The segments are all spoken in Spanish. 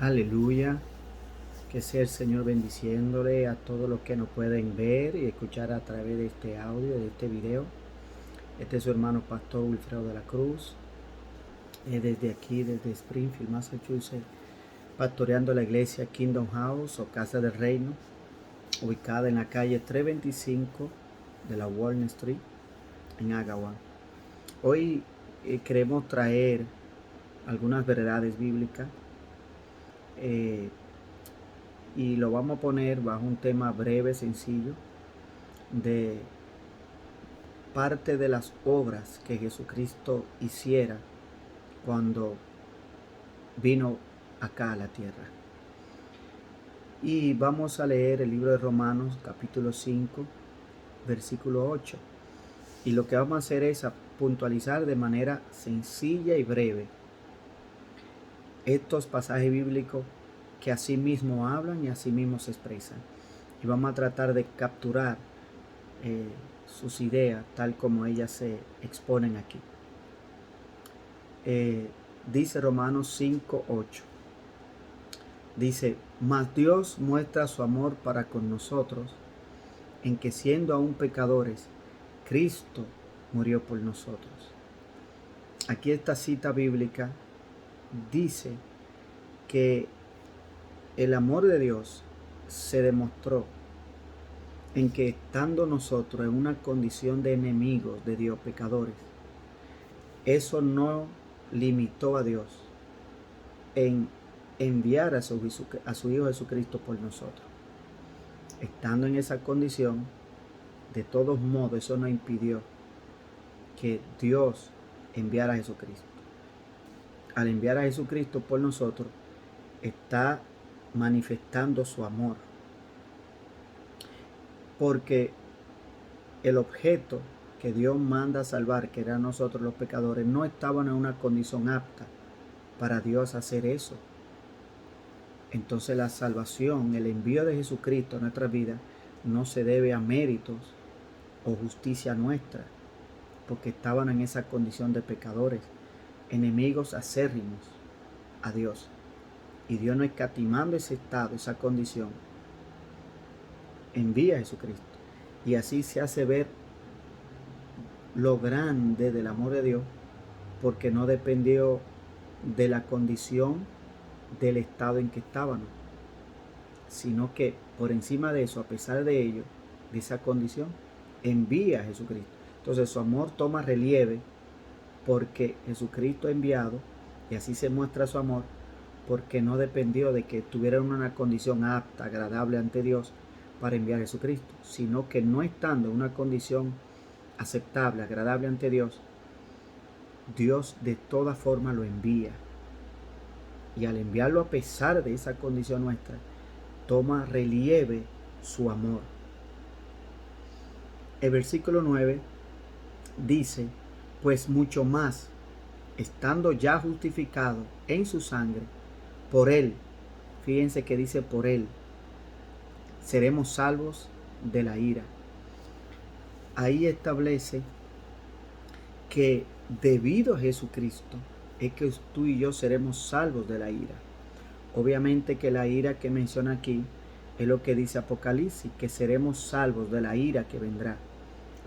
Aleluya, que sea el Señor bendiciéndole a todos los que nos pueden ver y escuchar a través de este audio, de este video. Este es su hermano Pastor Wilfredo de la Cruz, desde aquí, desde Springfield, Massachusetts, pastoreando la iglesia Kingdom House o Casa del Reino, ubicada en la calle 325 de la Walnut Street, en Agawam. Hoy queremos traer algunas verdades bíblicas y lo vamos a poner bajo un tema breve, sencillo, de parte de las obras que Jesucristo hiciera cuando vino acá a la tierra. Y vamos a leer el libro de Romanos capítulo 5, versículo 8. Y lo que vamos a hacer es puntualizar de manera sencilla y breve estos pasajes bíblicos que así mismo hablan y así mismo se expresan. Y vamos a tratar de capturar sus ideas tal como ellas se exponen aquí. Dice Romanos 5:8. Dice: mas Dios muestra su amor para con nosotros, en que siendo aún pecadores, Cristo murió por nosotros. Aquí esta cita bíblica dice que el amor de Dios se demostró en que estando nosotros en una condición de enemigos de Dios, pecadores, eso no limitó a Dios en enviar a su Hijo Jesucristo por nosotros. Estando en esa condición, de todos modos, eso no impidió que Dios enviara a Jesucristo. Al enviar a Jesucristo por nosotros, está manifestando su amor. Porque el objeto que Dios manda a salvar, que eran nosotros los pecadores, no estaban en una condición apta para Dios hacer eso. Entonces la salvación, el envío de Jesucristo a nuestra vida, no se debe a méritos o justicia nuestra, porque estaban en esa condición de pecadores, enemigos acérrimos a Dios. Y Dios, no escatimando ese estado, esa condición, envía a Jesucristo. Y así se hace ver lo grande del amor de Dios, porque no dependió de la condición del estado en que estábamos, sino que por encima de eso, a pesar de ello, de esa condición, envía a Jesucristo. Entonces su amor toma relieve porque Jesucristo ha enviado, y así se muestra su amor, porque no dependió de que tuvieran una condición apta, agradable ante Dios para enviar a Jesucristo, sino que no estando en una condición aceptable, agradable ante Dios, Dios de toda forma lo envía. Y al enviarlo a pesar de esa condición nuestra, toma relieve su amor. El versículo 9 dice: pues mucho más, estando ya justificado en su sangre, por él, fíjense que dice por él, seremos salvos de la ira. Ahí establece que debido a Jesucristo es que tú y yo seremos salvos de la ira. Obviamente que la ira que menciona aquí es lo que dice Apocalipsis, que seremos salvos de la ira que vendrá,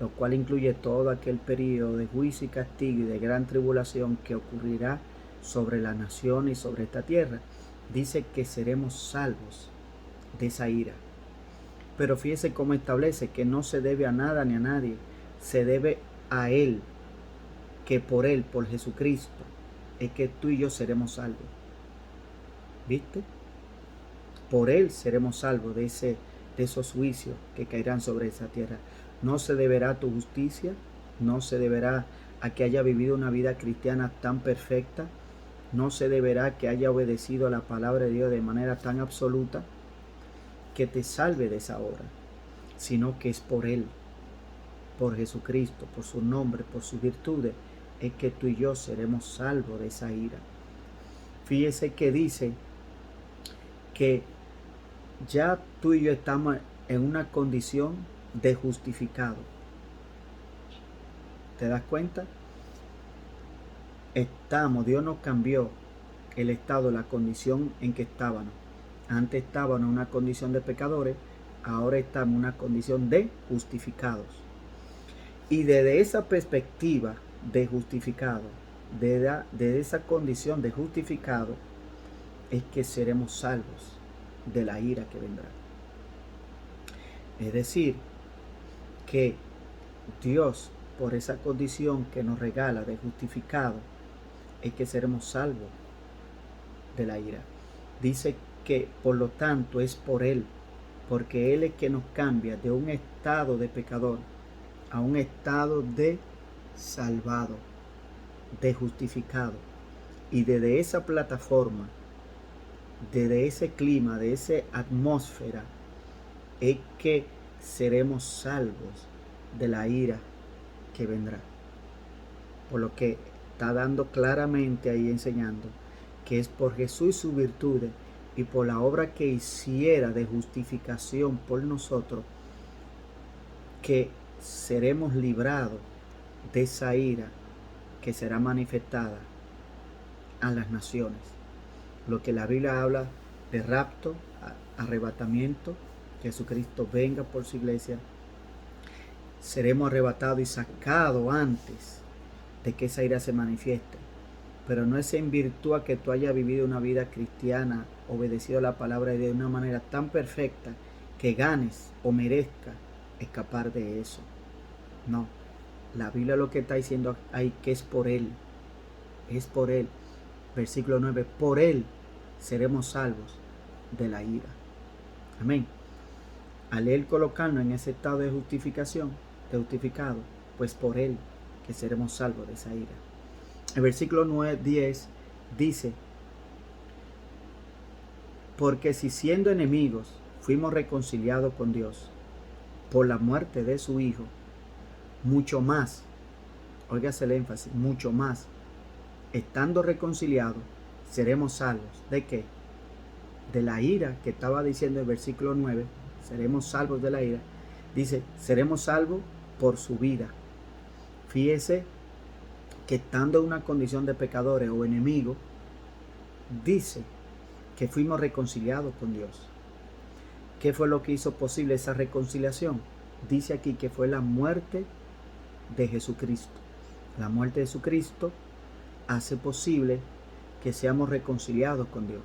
lo cual incluye todo aquel periodo de juicio y castigo y de gran tribulación que ocurrirá sobre la nación y sobre esta tierra. Dice que seremos salvos de esa ira. Pero fíjese cómo establece que no se debe a nada ni a nadie, se debe a Él, que por Él, por Jesucristo, es que tú y yo seremos salvos. ¿Viste? Por Él seremos salvos de esos juicios que caerán sobre esa tierra. No se deberá a tu justicia, no se deberá a que haya vivido una vida cristiana tan perfecta, no se deberá a que haya obedecido a la palabra de Dios de manera tan absoluta que te salve de esa hora, sino que es por Él, por Jesucristo, por su nombre, por sus virtudes, es que tú y yo seremos salvos de esa ira. Fíjese que dice que ya tú y yo estamos en una condición de justificado. ¿Te das cuenta? Dios nos cambió el estado, la condición en que estábamos. Antes estábamos en una condición de pecadores, ahora estamos en una condición de justificados. Y desde esa perspectiva de justificado, desde esa condición de justificado, es que seremos salvos de la ira que vendrá. Es decir, que Dios, por esa condición que nos regala de justificado, es que seremos salvos de la ira. Dice que por lo tanto es por Él, porque Él es que nos cambia de un estado de pecador a un estado de salvado, de justificado. Y desde esa plataforma, desde ese clima, de esa atmósfera, es que seremos salvos de la ira que vendrá. Por lo que está dando claramente ahí enseñando que es por Jesús y sus virtudes y por la obra que hiciera de justificación por nosotros que seremos librados de esa ira que será manifestada a las naciones. Lo que la Biblia habla de rapto, arrebatamiento, Jesucristo venga por su iglesia, seremos arrebatados y sacados antes de que esa ira se manifieste. Pero no es en virtud a que tú hayas vivido una vida cristiana, obedecido a la palabra de Dios de una manera tan perfecta que ganes o merezcas escapar de eso. No, la Biblia lo que está diciendo ahí que es por Él. Es por Él. Versículo 9, por Él seremos salvos de la ira. Amén. Al Él colocarnos en ese estado de justificación, de justificado, pues por Él que seremos salvos de esa ira. El versículo 10 dice, porque si siendo enemigos fuimos reconciliados con Dios por la muerte de su Hijo, mucho más, óigase el énfasis, mucho más, estando reconciliados, seremos salvos. ¿De qué? De la ira que estaba diciendo el versículo 9, seremos salvos de la ira. Dice, seremos salvos por su vida. Fíjese que estando en una condición de pecadores o enemigos, dice que fuimos reconciliados con Dios. ¿Qué fue lo que hizo posible esa reconciliación? Dice aquí que fue la muerte de Jesucristo. La muerte de Jesucristo hace posible que seamos reconciliados con Dios.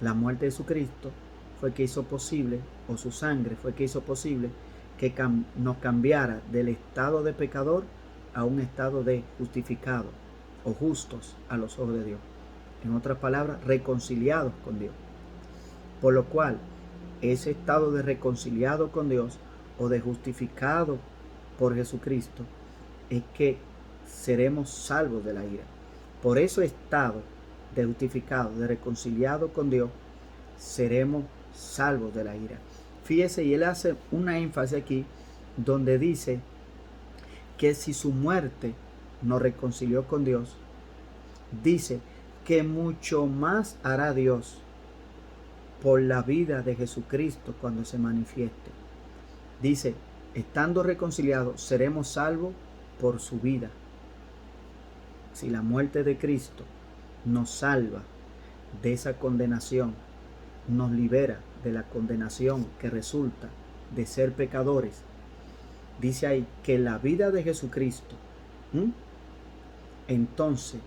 La muerte de Jesucristo fue que hizo posible, o su sangre fue que hizo posible, que nos cambiara del estado de pecador a un estado de justificado o justos a los ojos de Dios. En otras palabras, reconciliados con Dios. Por lo cual, ese estado de reconciliado con Dios o de justificado por Jesucristo es que seremos salvos de la ira. Por ese estado de justificado, de reconciliado con Dios, seremos salvos de la ira. Fíjese, y él hace una énfasis aquí donde dice que si su muerte nos reconcilió con Dios, dice que mucho más hará Dios por la vida de Jesucristo cuando se manifieste. Dice, estando reconciliados, seremos salvos por su vida. Si la muerte de Cristo nos salva de esa condenación, nos libera de la condenación que resulta de ser pecadores, dice ahí que la vida de Jesucristo, entonces,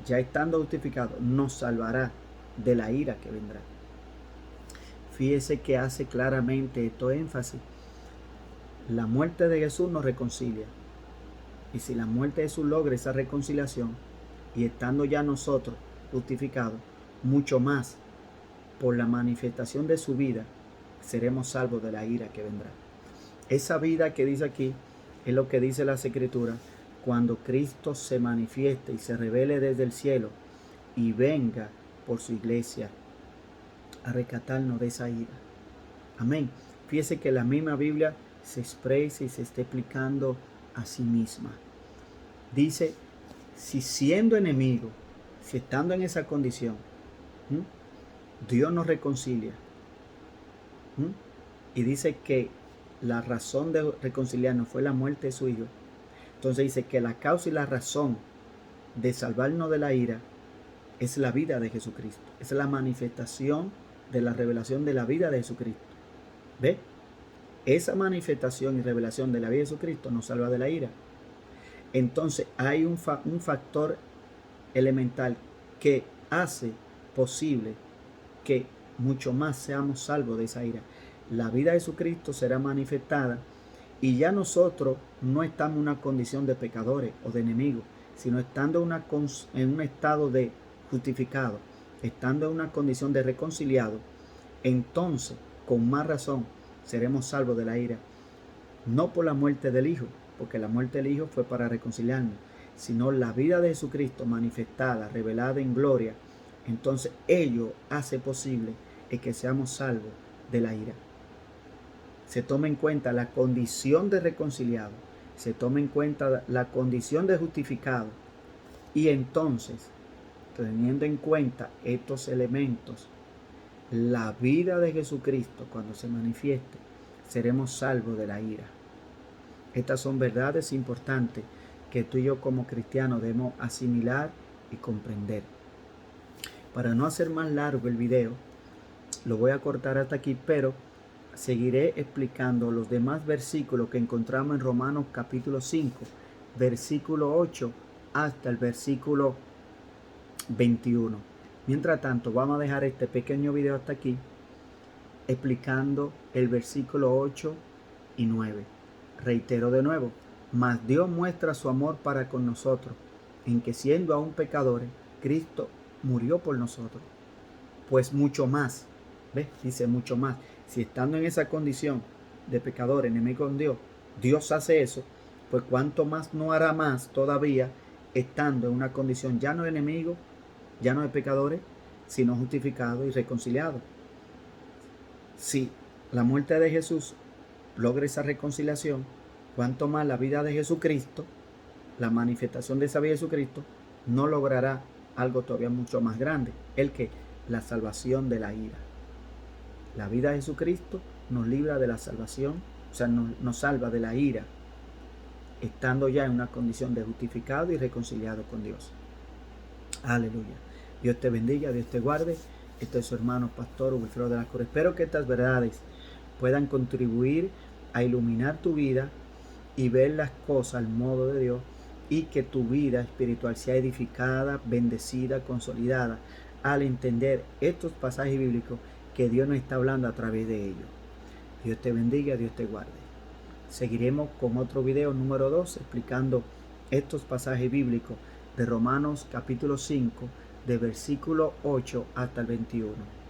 ya estando justificado, nos salvará de la ira que vendrá. Fíjese que hace claramente esto énfasis. La muerte de Jesús nos reconcilia. Y si la muerte de Jesús logra esa reconciliación, y estando ya nosotros justificados, mucho más por la manifestación de su vida, seremos salvos de la ira que vendrá. Esa vida que dice aquí es lo que dice las Escrituras, cuando Cristo se manifieste y se revele desde el cielo y venga por su iglesia a rescatarnos de esa ira. Amén. Fíjese que la misma Biblia se expresa y se está explicando a sí misma. Dice, si siendo enemigo, si estando en esa condición, Dios nos reconcilia. Y dice que la razón de reconciliarnos fue la muerte de su Hijo. Entonces dice que la causa y la razón de salvarnos de la ira es la vida de Jesucristo. Es la manifestación de la revelación de la vida de Jesucristo. ¿Ve? Esa manifestación y revelación de la vida de Jesucristo nos salva de la ira. Entonces hay un factor elemental que hace posible que mucho más seamos salvos de esa ira. La vida de Jesucristo será manifestada y ya nosotros no estamos en una condición de pecadores o de enemigos, sino estando en un estado de justificado, estando en una condición de reconciliado. Entonces, con más razón, seremos salvos de la ira. No por la muerte del Hijo, porque la muerte del Hijo fue para reconciliarnos, sino la vida de Jesucristo manifestada, revelada en gloria. Entonces ello hace posible que seamos salvos de la ira. Se toma en cuenta la condición de reconciliado, se toma en cuenta la condición de justificado, y entonces, teniendo en cuenta estos elementos, la vida de Jesucristo cuando se manifieste, seremos salvos de la ira. Estas son verdades importantes que tú y yo como cristianos debemos asimilar y comprender. Para no hacer más largo el video, lo voy a cortar hasta aquí, pero seguiré explicando los demás versículos que encontramos en Romanos capítulo 5, versículo 8 hasta el versículo 21. Mientras tanto, vamos a dejar este pequeño video hasta aquí, explicando el versículo 8 y 9. Reitero de nuevo, mas Dios muestra su amor para con nosotros, en que siendo aún pecadores, Cristo murió por nosotros. Pues mucho más, ¿ves? Dice mucho más. Si estando en esa condición de pecador, enemigo con Dios, Dios hace eso, pues cuánto más no hará más todavía, estando en una condición ya no de enemigo, ya no de pecadores, sino justificado y reconciliado. Si la muerte de Jesús logra esa reconciliación, cuanto más la vida de Jesucristo, la manifestación de esa vida de Jesucristo, no logrará algo todavía mucho más grande, el que la salvación de la ira. La vida de Jesucristo nos libra de la salvación, o sea, nos salva de la ira, estando ya en una condición de justificado y reconciliado con Dios. Aleluya. Dios te bendiga, Dios te guarde. Este es su hermano pastor Wilfredo de la Cruz. Espero que estas verdades puedan contribuir a iluminar tu vida y ver las cosas al modo de Dios, y que tu vida espiritual sea edificada, bendecida, consolidada al entender estos pasajes bíblicos que Dios nos está hablando a través de ellos. Dios te bendiga, Dios te guarde. Seguiremos con otro video número 2 explicando estos pasajes bíblicos de Romanos capítulo 5, de versículo 8 hasta el 21.